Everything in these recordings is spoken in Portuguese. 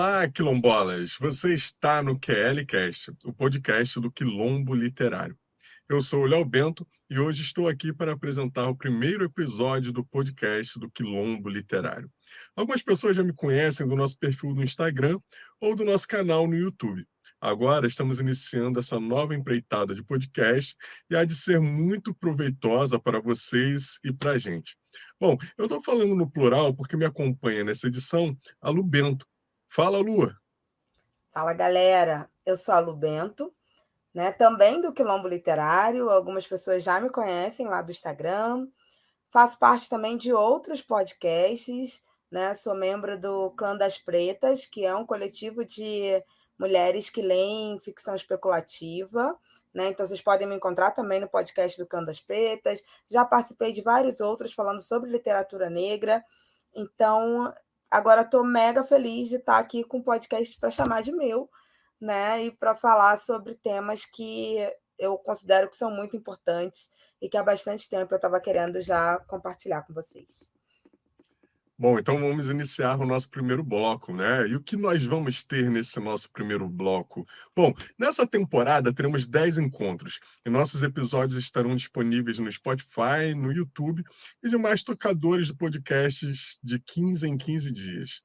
Olá, quilombolas! Você está no QLcast, o podcast do Quilombo Literário. Eu sou o Léo Bento e hoje estou aqui para apresentar o primeiro episódio do podcast do Quilombo Literário. Algumas pessoas já me conhecem do nosso perfil no Instagram ou do nosso canal no YouTube. Agora estamos iniciando essa nova empreitada de podcast e há de ser muito proveitosa para vocês e para a gente. Bom, eu estou falando no plural porque me acompanha nessa edição a Lu Bento. Fala, Lu. Fala, galera. Eu sou a Lu Bento, né? Também do Quilombo Literário. Algumas pessoas já me conhecem lá do Instagram. Faço parte também de outros podcasts, né? Sou membro do Clã das Pretas, que é um coletivo de mulheres que leem ficção especulativa, né? Então vocês podem me encontrar também no podcast do Clã das Pretas. Já participei de vários outros falando sobre literatura negra. Então, agora estou mega feliz de estar aqui com um podcast para chamar de meu, né? E para falar sobre temas que eu considero que são muito importantes e que há bastante tempo eu estava querendo já compartilhar com vocês. Bom, então vamos iniciar o nosso primeiro bloco, né? E o que nós vamos ter nesse nosso primeiro bloco? Bom, nessa temporada teremos 10 encontros e nossos episódios estarão disponíveis no Spotify, no YouTube e demais tocadores de podcasts de 15 em 15 dias.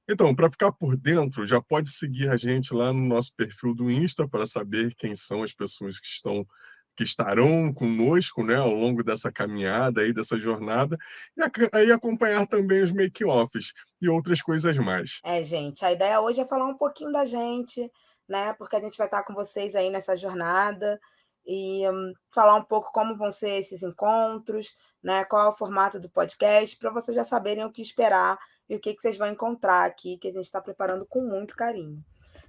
Então, para ficar por dentro, já pode seguir a gente lá no nosso perfil do Insta para saber quem são as pessoas que estarão conosco, né, ao longo dessa caminhada aí, dessa jornada, e aí acompanhar também os make-offs e outras coisas mais. Gente, a ideia hoje é falar um pouquinho da gente, né? Porque a gente vai estar com vocês aí nessa jornada e falar um pouco como vão ser esses encontros, né? Qual é o formato do podcast, para vocês já saberem o que esperar e o que vocês vão encontrar aqui, que a gente está preparando com muito carinho.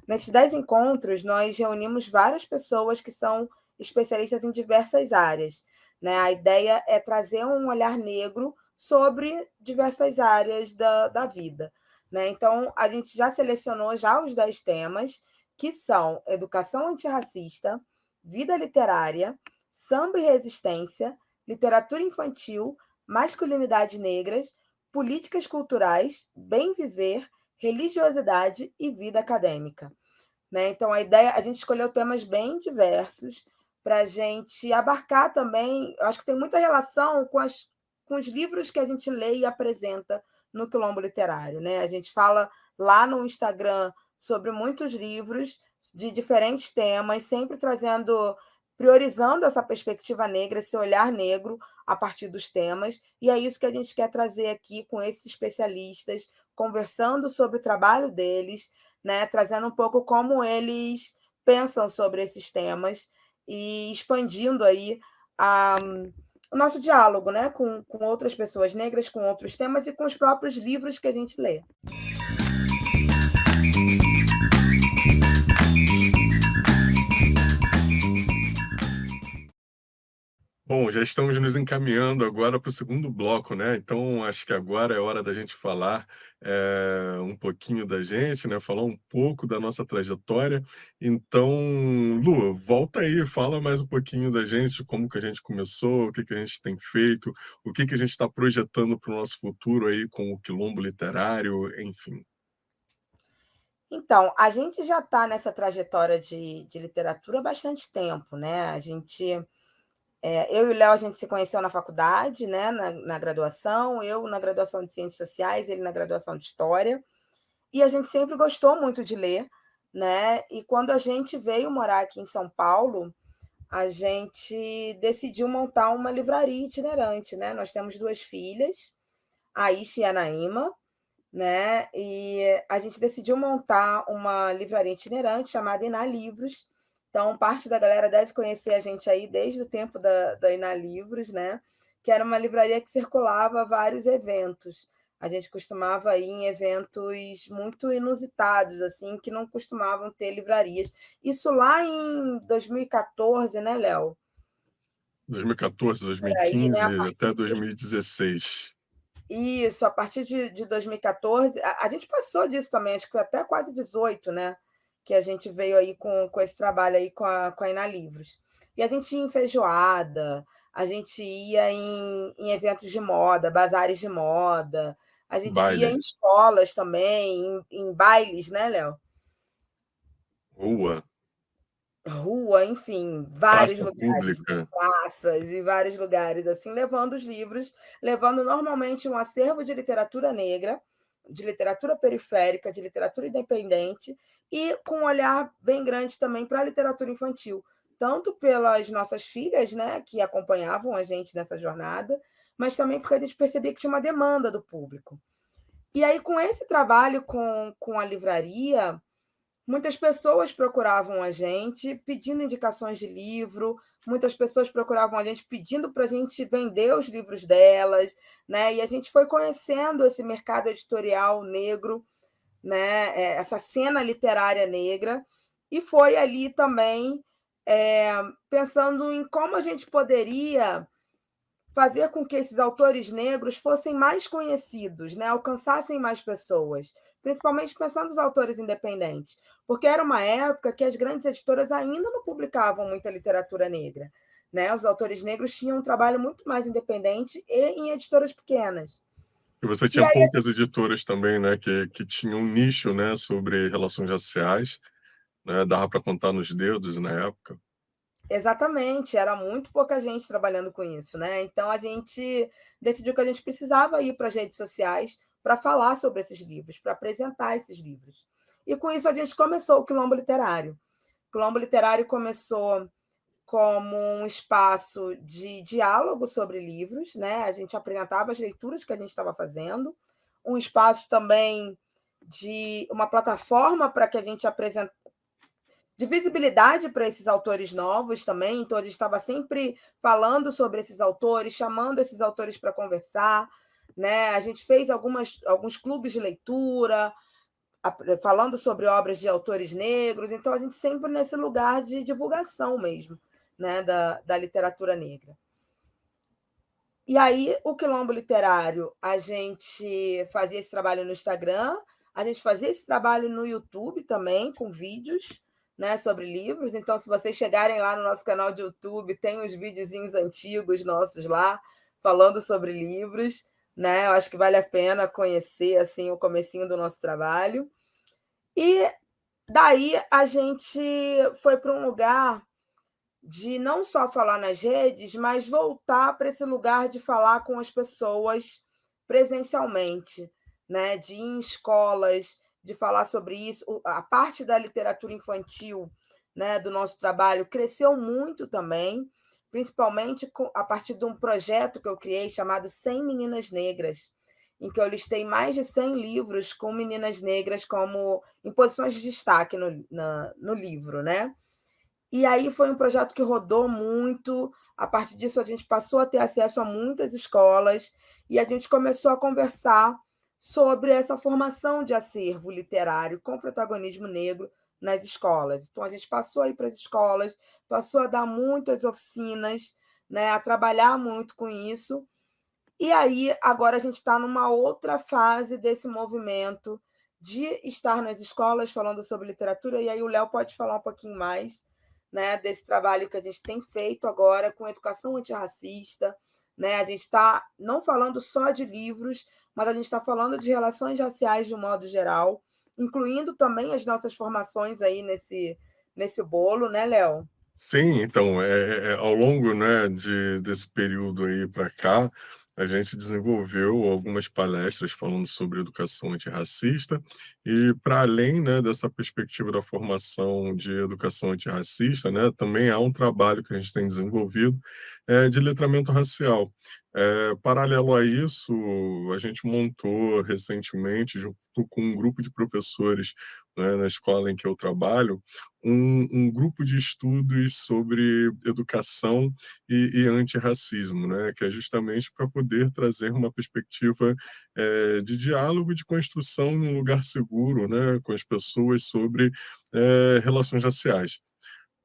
Nesses 10 encontros, nós reunimos várias pessoas que são especialistas em diversas áreas, né? A ideia é trazer um olhar negro sobre diversas áreas da vida. Né? Então, a gente já selecionou já os 10 temas, que são educação antirracista, vida literária, samba e resistência, literatura infantil, masculinidades negras, políticas culturais, bem viver, religiosidade e vida acadêmica. Né? Então, a gente escolheu temas bem diversos para a gente abarcar também, acho que tem muita relação com os livros que a gente lê e apresenta no Quilombo Literário. Né? A gente fala lá no Instagram sobre muitos livros de diferentes temas, sempre priorizando essa perspectiva negra, esse olhar negro a partir dos temas, e é isso que a gente quer trazer aqui com esses especialistas, conversando sobre o trabalho deles, né, trazendo um pouco como eles pensam sobre esses temas e expandindo aí o nosso diálogo, né, com outras pessoas negras, com outros temas e com os próprios livros que a gente lê. Bom, já estamos nos encaminhando agora para o segundo bloco, né? Então, acho que agora é hora da gente falar um pouquinho da gente, né? Falar um pouco da nossa trajetória. Então, Lu, volta aí, fala mais um pouquinho da gente, como que a gente começou, o que que a gente tem feito, o que que a gente está projetando para o nosso futuro aí com o Quilombo Literário, enfim. Então, a gente já está nessa trajetória de literatura há bastante tempo, né? Eu e o Léo, a gente se conheceu na faculdade, né, na graduação, eu na graduação de Ciências Sociais, ele na graduação de História, e a gente sempre gostou muito de ler, né? E quando a gente veio morar aqui em São Paulo, a gente decidiu montar uma livraria itinerante, né? Nós temos duas filhas, a Isha e a Naíma, né? E a gente decidiu montar uma livraria itinerante chamada Iná Livros. Então, parte da galera deve conhecer a gente aí desde o tempo da Iná Livros, né? Que era uma livraria que circulava vários eventos. A gente costumava ir em eventos muito inusitados, assim, que não costumavam ter livrarias. Isso lá em 2014, né, Léo? 2014, Por aí, né? 2015, até 2016. Isso, a partir de 2014, a gente passou disso também, acho que foi até quase 18, né? Que a gente veio aí com esse trabalho aí com a Ina Livros. E a gente ia em feijoada, a gente ia em eventos de moda, bazares de moda, A gente ia Baile, em escolas também, em bailes, né, Léo? rua, Rua, enfim, vários praça lugares, pública. praças e vários lugares, assim, levando os livros, levando normalmente um acervo de literatura negra, de literatura periférica, de literatura independente, e com um olhar bem grande também para a literatura infantil, tanto pelas nossas filhas, né, que acompanhavam a gente nessa jornada, mas também porque a gente percebia que tinha uma demanda do público. E aí, com esse trabalho com a livraria, muitas pessoas procuravam a gente pedindo indicações de livro, muitas pessoas procuravam a gente pedindo para a gente vender os livros delas, né? E a gente foi conhecendo esse mercado editorial negro, né? Essa cena literária negra, e foi ali também pensando em como a gente poderia fazer com que esses autores negros fossem mais conhecidos, né? Alcançassem mais pessoas, principalmente pensando nos autores independentes, porque era uma época que as grandes editoras ainda não publicavam muita literatura negra. Né? Os autores negros tinham um trabalho muito mais independente e em editoras pequenas. E você E tinha aí, poucas editoras também, né, que tinham um nicho, né, sobre relações raciais, né, dava para contar nos dedos na época. exatamente, era muito pouca gente trabalhando com isso, né? Então a gente decidiu que a gente precisava ir para as redes sociais para falar sobre esses livros, para apresentar esses livros. E com isso a gente começou o Quilombo Literário. O Quilombo Literário começou como um espaço de diálogo sobre livros, né? A gente apresentava as leituras que a gente estava fazendo, um espaço também de uma plataforma para que a gente apresentasse de visibilidade para esses autores novos também, então a gente estava sempre falando sobre esses autores, chamando esses autores para conversar, né? A gente fez alguns clubes de leitura, falando sobre obras de autores negros, então a gente sempre nesse lugar de divulgação mesmo, né? da literatura negra. E aí, o Quilombo Literário, a gente fazia esse trabalho no Instagram, a gente fazia esse trabalho no YouTube também, com vídeos, né, sobre livros. Então, se vocês chegarem lá no nosso canal de YouTube, tem uns videozinhos antigos nossos lá, falando sobre livros, né? Eu acho que vale a pena conhecer assim o comecinho do nosso trabalho. E daí a gente foi para um lugar de não só falar nas redes, mas voltar para esse lugar de falar com as pessoas presencialmente, né? De ir em escolas, de falar sobre isso. A parte da literatura infantil, né, do nosso trabalho cresceu muito também, principalmente a partir de um projeto que eu criei chamado 100 Meninas Negras, em que eu listei mais de 100 livros com meninas negras como em posições de destaque no livro, né? E aí foi um projeto que rodou muito. A partir disso, a gente passou a ter acesso a muitas escolas e a gente começou a conversar sobre essa formação de acervo literário com protagonismo negro nas escolas. Então, a gente passou a ir para as escolas, passou a dar muitas oficinas, né, a trabalhar muito com isso. E aí, agora a gente está numa outra fase desse movimento de estar nas escolas falando sobre literatura, e aí o Léo pode falar um pouquinho mais, né, desse trabalho que a gente tem feito agora com educação antirracista. Né? A gente está não falando só de livros, mas a gente está falando de relações raciais de um modo geral, incluindo também as nossas formações aí nesse bolo, né, Léo? Sim, então, ao longo, né, desse período aí para cá, a gente desenvolveu algumas palestras falando sobre educação antirracista e para além, né, dessa perspectiva da formação de educação antirracista, né, também há um trabalho que a gente tem desenvolvido de letramento racial. Paralelo a isso, a gente montou recentemente, junto com um grupo de professores, né, na escola em que eu trabalho, um grupo de estudos sobre educação e antirracismo, né, que é justamente para poder trazer uma perspectiva de diálogo e de construção num lugar seguro, né, com as pessoas sobre relações raciais.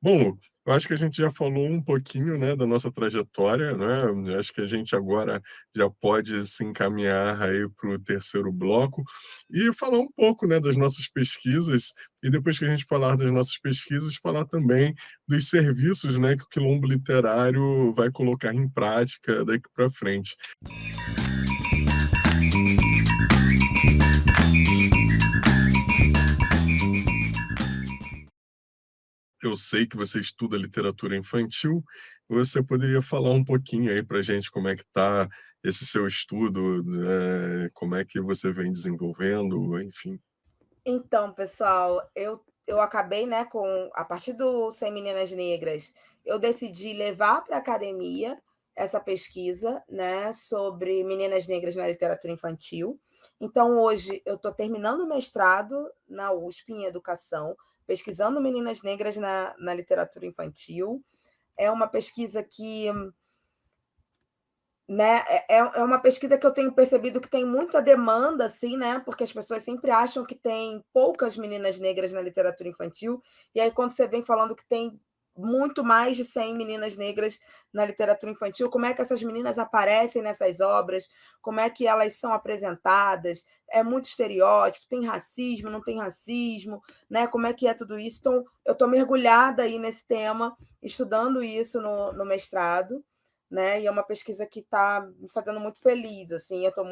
Bom, eu acho que a gente já falou um pouquinho, né, da nossa trajetória, né? Eu acho que a gente agora já pode se encaminhar aí para o terceiro bloco e falar um pouco, né, das nossas pesquisas e depois que a gente falar das nossas pesquisas, falar também dos serviços, né, que o Quilombo Literário vai colocar em prática daqui para frente. eu sei que você estuda literatura infantil, você poderia falar um pouquinho aí para a gente como é que está esse seu estudo, como é que você vem desenvolvendo, enfim. Então, pessoal, eu acabei, né, a partir do Sem Meninas Negras, eu decidi levar para a academia essa pesquisa, né, sobre meninas negras na literatura infantil. Então, hoje, eu estou terminando o mestrado na USP em Educação, pesquisando meninas negras na literatura infantil. É uma pesquisa que, né, é uma pesquisa que eu tenho percebido que tem muita demanda, assim, né? Porque as pessoas sempre acham que tem poucas meninas negras na literatura infantil, e aí quando você vem falando que tem muito mais de 100 meninas negras na literatura infantil, como é que essas meninas aparecem nessas obras, como é que elas são apresentadas, é muito estereótipo, tem racismo, não tem racismo, né? Como é que é tudo isso? Então, eu estou mergulhada aí nesse tema, estudando isso no mestrado, né? E é uma pesquisa que está me fazendo muito feliz, assim, eu estou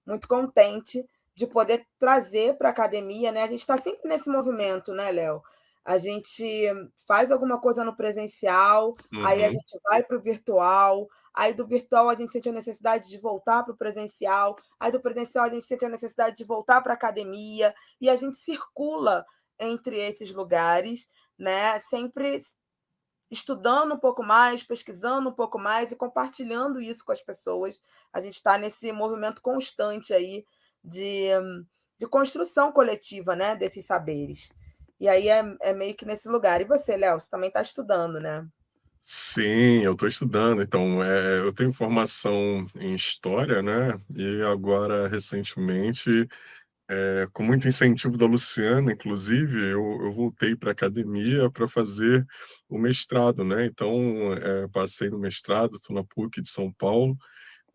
muito contente de poder trazer para a academia, né? A gente está sempre nesse movimento, né, Léo? A gente faz alguma coisa no presencial, aí a Uhum. gente vai para o virtual, aí do virtual a gente sente a necessidade de voltar para o presencial, aí do presencial a gente sente a necessidade de voltar para a academia, e a gente circula entre esses lugares, né? Sempre estudando um pouco mais, pesquisando um pouco mais e compartilhando isso com as pessoas. A gente está nesse movimento constante aí de, de construção coletiva, né, desses saberes. E aí é meio que nesse lugar. E você, Léo, você também está estudando, né? Sim, eu estou estudando. Então, eu tenho formação em história, né? E agora, recentemente, com muito incentivo da Luciana, inclusive, eu voltei para a academia para fazer o mestrado, né? Então, passei no mestrado, estou na PUC de São Paulo,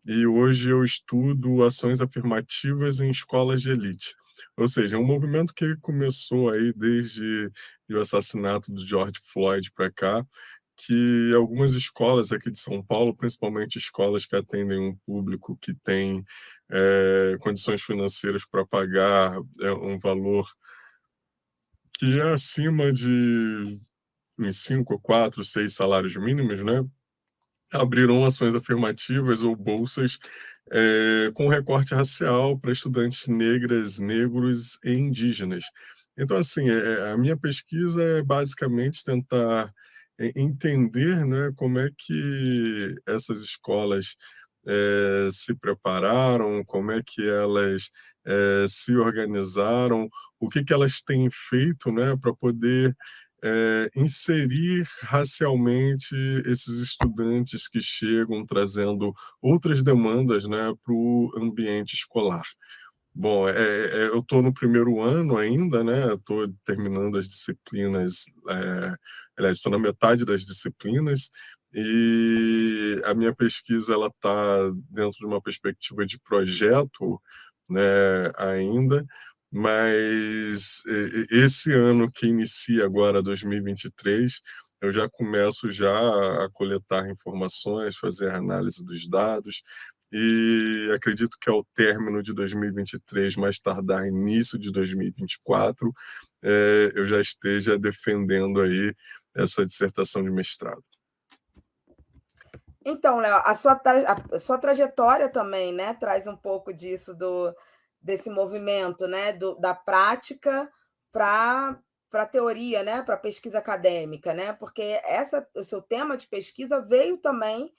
e hoje eu estudo ações afirmativas em escolas de elite. Ou seja, é um movimento que começou aí desde o assassinato do George Floyd para cá, que algumas escolas aqui de São Paulo, principalmente escolas que atendem um público que tem condições financeiras para pagar um valor que é acima de uns 5, 4, 6 salários mínimos, né? Abriram ações afirmativas ou bolsas com recorte racial para estudantes negras, negros e indígenas. Então, assim, a minha pesquisa é basicamente tentar entender, né, como é que essas escolas se prepararam, como é que elas se organizaram, o que que elas têm feito, né, para poder inserir racialmente esses estudantes que chegam trazendo outras demandas, né, para o ambiente escolar. Bom, eu estou no primeiro ano ainda, né? Estou terminando as disciplinas, aliás, estou na metade das disciplinas e a minha pesquisa ela está dentro de uma perspectiva de projeto, né? Ainda, mas esse ano que inicia agora 2023, eu já começo já a coletar informações, fazer análise dos dados e acredito que ao término de 2023, mais tardar início de 2024, eu já esteja defendendo aí essa dissertação de mestrado. Então, Léo, a sua trajetória também, né, traz um pouco disso desse movimento, né, da prática para a teoria, né, para a pesquisa acadêmica, né, porque o seu tema de pesquisa veio também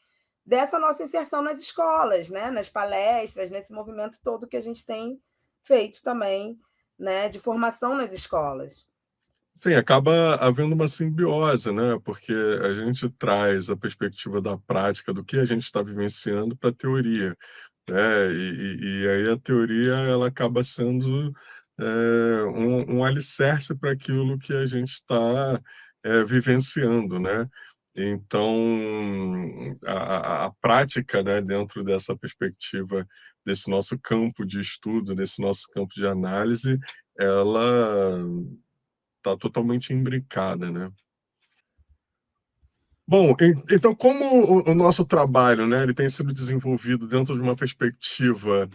dessa nossa inserção nas escolas, né, nas palestras, nesse movimento todo que a gente tem feito também, né, de formação nas escolas. Sim, acaba havendo uma simbiose, né? Porque a gente traz a perspectiva da prática do que a gente está vivenciando para a teoria, né? E aí a teoria ela acaba sendo um alicerce para aquilo que a gente está vivenciando, né? Então, a prática, né, dentro dessa perspectiva, desse nosso campo de estudo, desse nosso campo de análise, ela está totalmente imbricada, né? Bom, então como o nosso trabalho, né, ele tem sido desenvolvido dentro de uma perspectiva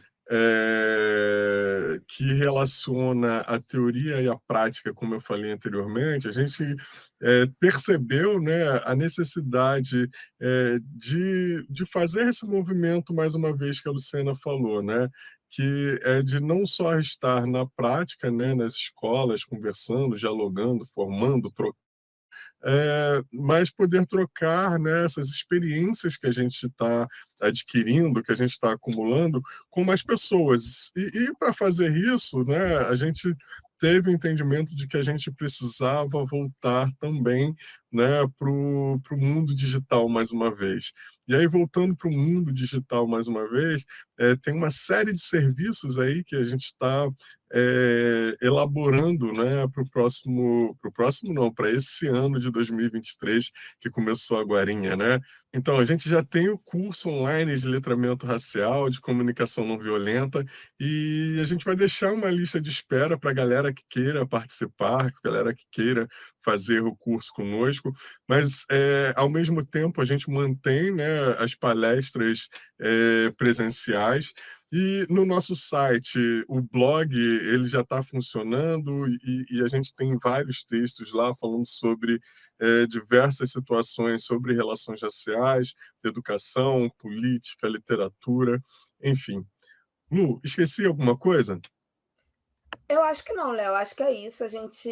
que relaciona a teoria e a prática, como eu falei anteriormente, a gente percebeu, né, a necessidade de fazer esse movimento, mais uma vez, que a Luciana falou, né, que é de não só estar na prática, né, nas escolas, conversando, dialogando, formando, mas poder trocar, né, essas experiências que a gente está adquirindo, que a gente está acumulando, com mais pessoas. E para fazer isso, né, a gente teve o entendimento de que a gente precisava voltar também, né, para o mundo digital mais uma vez. E aí, voltando para o mundo digital mais uma vez, tem uma série de serviços aí que a gente está elaborando, né, para esse ano de 2023, que começou agorinha, né? Então, a gente já tem o curso online de letramento racial, de comunicação não violenta, e a gente vai deixar uma lista de espera para a galera que queira participar, a galera que queira fazer o curso conosco, mas, ao mesmo tempo, a gente mantém, né, as palestras presenciais, e no nosso site, o blog, ele já está funcionando e a gente tem vários textos lá falando sobre diversas situações, sobre relações raciais, educação, política, literatura, enfim. Lu, esqueci alguma coisa? Eu acho que não, Léo. Acho que é isso. A gente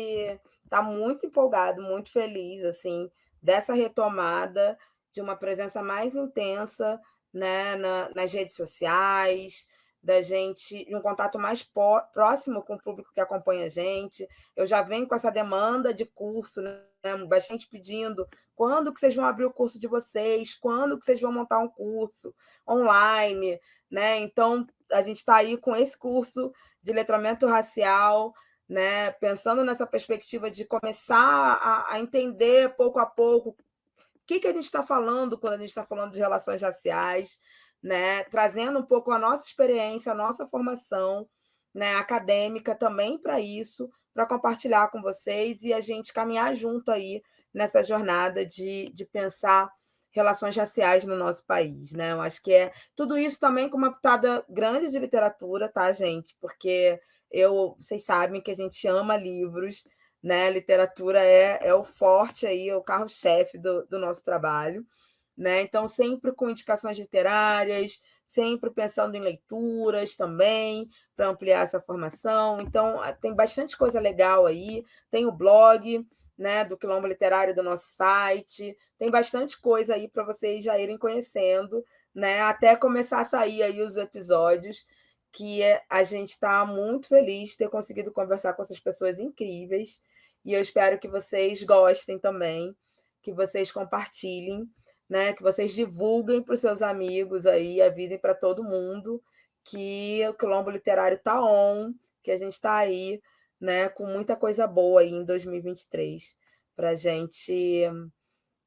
está muito empolgado, muito feliz, assim, dessa retomada de uma presença mais intensa, né, nas redes sociais, da gente, de um contato mais próximo com o público que acompanha a gente. Eu já venho com essa demanda de curso, né, bastante pedindo quando que vocês vão abrir o curso de vocês, quando que vocês vão montar um curso online, né? Então, a gente está aí com esse curso de letramento racial, né, pensando nessa perspectiva de começar a entender pouco a pouco o que a gente está falando quando a gente está falando de relações raciais, né, trazendo um pouco a nossa experiência, a nossa formação, né, acadêmica também para isso, para compartilhar com vocês e a gente caminhar junto aí nessa jornada de pensar relações raciais no nosso país, né? Eu acho que é tudo isso também com uma pitada grande de literatura, tá, gente? Porque vocês sabem que a gente ama livros, né? Literatura é o forte aí, é o carro-chefe do nosso trabalho, né? Então, sempre com indicações literárias, sempre pensando em leituras também, para ampliar essa formação. Então, tem bastante coisa legal aí. Tem o blog, né, do Quilombo Literário do nosso site. Tem bastante coisa aí para vocês já irem conhecendo, né? Até começar a sair aí os episódios, que a gente está muito feliz de ter conseguido conversar com essas pessoas incríveis. E eu espero que vocês gostem também, que vocês compartilhem, né? Que vocês divulguem para os seus amigos aí, avisem para todo mundo que o Quilombo Literário está on, que a gente está aí, né, com muita coisa boa aí em 2023 para a gente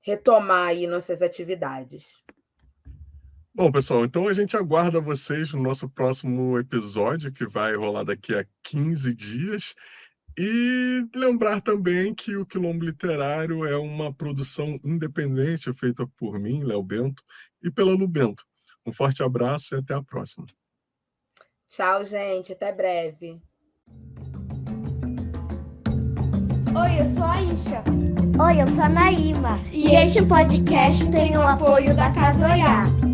retomar aí nossas atividades. Bom, pessoal, então a gente aguarda vocês no nosso próximo episódio, que vai rolar daqui a 15 dias. E lembrar também que o Quilombo Literário é uma produção independente feita por mim, Léo Bento, e pela Lu Bento. Um forte abraço e até a próxima. Tchau, gente. Até breve. Oi, eu sou a Isha. Oi, eu sou a Naíma. E este podcast tem o apoio da Casa Olhar.